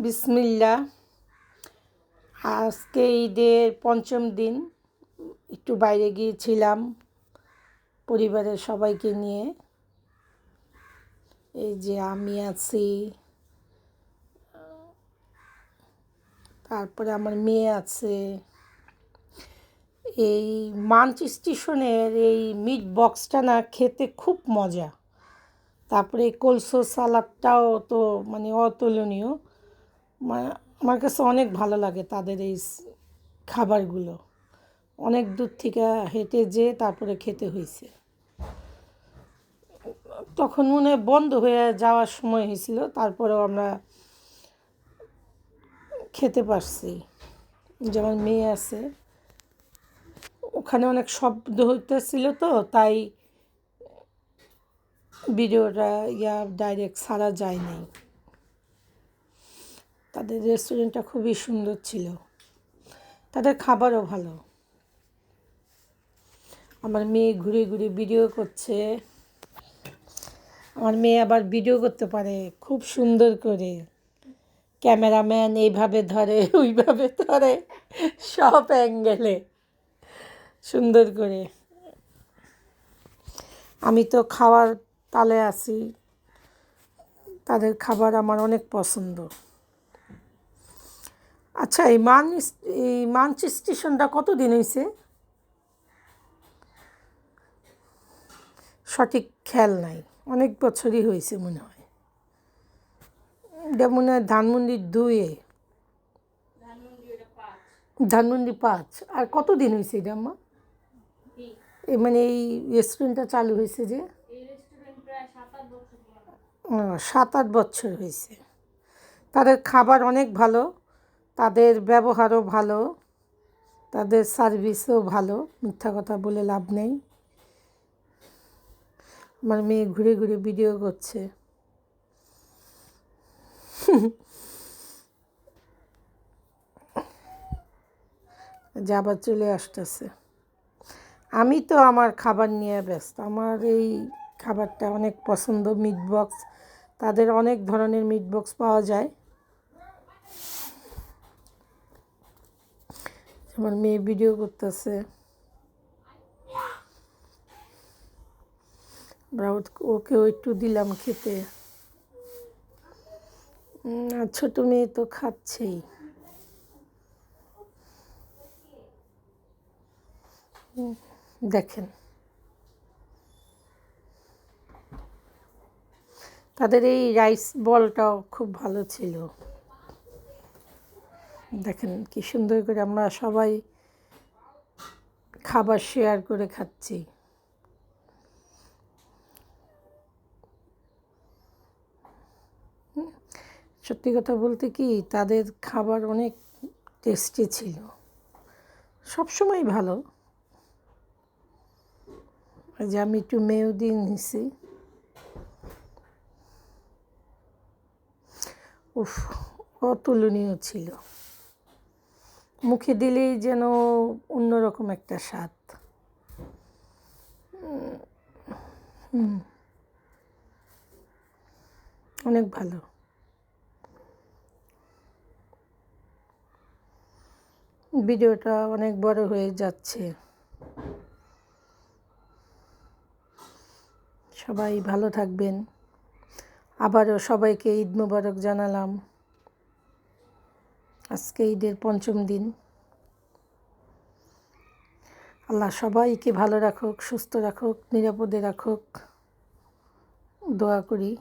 বিসমিল্লাহ। আজকে ঈদের পঞ্চম দিন। একটু বাইরে গিয়েছিলাম পরিবারের সবাইকে নিয়ে। এই যে আমি আছি, তারপরে আমার মেয়ে আছে। এই মাঞ্চ স্টেশনের এই মিট বক্সটা না খেতে খুব মজা। তারপরে এই কোলসো সালাদটাও তো মানে অতুলনীয়। আমার কাছে অনেক ভালো লাগে তাদের এই খাবারগুলো। অনেক দূর থেকে হেঁটে যেয়ে তারপরে খেতে হয়েছে। তখন মনে হয় বন্ধ হয়ে যাওয়ার সময় হয়েছিল, তারপরেও আমরা খেতে পারছি। যেমন মেয়ে আছে, ওখানে অনেক শব্দ হইতেছিল, তো তাই ভিডিওটা ডাইরেক্ট ছাড়া যায় নাই। তাদের রেস্টুরেন্টটা খুবই সুন্দর ছিল, তাদের খাবারও ভালো। আমার মেয়ে ঘুরে ঘুরে ভিডিও করছে। আমার মেয়ে আবার ভিডিও করতে পারে খুব সুন্দর করে। ক্যামেরাম্যান এইভাবে ধরে, ওইভাবে ধরে, সব অ্যাঙ্গেলে সুন্দর করে। আমি তো খাওয়ার তালে আছি, তাদের খাবার আমার অনেক পছন্দ। আচ্ছা, এই মাঞ্চ স্টেশনটা কতদিন হয়েছে সঠিক খেয়াল নাই, অনেক বছরই হয়েছে মনে হয়। এটা মনে হয় ধানমন্ডি 2-এ, ধানমন্ডি 5। আর কতদিন হয়েছে এটা আম্মা? মানে এই রেস্টুরেন্টটা চালু হয়েছে যে 7-8 বছর হয়েছে। তাদের খাবার অনেক ভালো, তাদের ব্যবহারও ভালো, তাদের সার্ভিসও ভালো। মিথ্যা কথা বলে লাভ নেই। আমার মেয়ে ঘুরে ঘুরে ভিডিও করছে। যে আবার চলে আসতেছে। আমি তো আমার খাবার নিয়ে ব্যস্ত। আমার এই খাবারটা অনেক পছন্দ। মিট বক্স, তাদের অনেক ধরনের মিট বক্স পাওয়া যায়। আমার মেয়ে ভিডিও করতেছে, ওকেও একটু দিলাম খেতে। আর ছোটো মেয়ে তো খাচ্ছেই। দেখেন, তাদের এই রাইস বলটাও খুব ভালো ছিল। দেখেন কি সুন্দর করে আমরা সবাই খাবার শেয়ার করে খাচ্ছি। সত্যি কথা বলতে কি, তাদের খাবার অনেক টেস্টি ছিল, সবসময় ভালো। যে আমি একটু মেয়োদি নিছি। উফ, অতুলনীয় ছিল। মুখে দিলেই যেন অন্যরকম একটা স্বাদ। অনেক ভালো। ভিডিওটা অনেক বড় হয়ে যাচ্ছে। সবাই ভালো থাকবেন। আবারও সবাইকে ঈদ মোবারক জানালাম। আজকে ঈদের পঞ্চম দিন। আল্লাহ সবাইকে ভালো রাখুক, সুস্থ রাখুক, নিরাপদে রাখুক, দোয়া করি।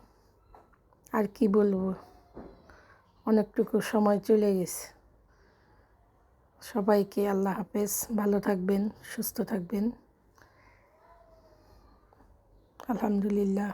আর কি বলবো, অনেকটুকু সময় চলে গেছে। সবাইকে আল্লাহ হাফেজ। ভালো থাকবেন, সুস্থ থাকবেন। আলহামদুলিল্লাহ।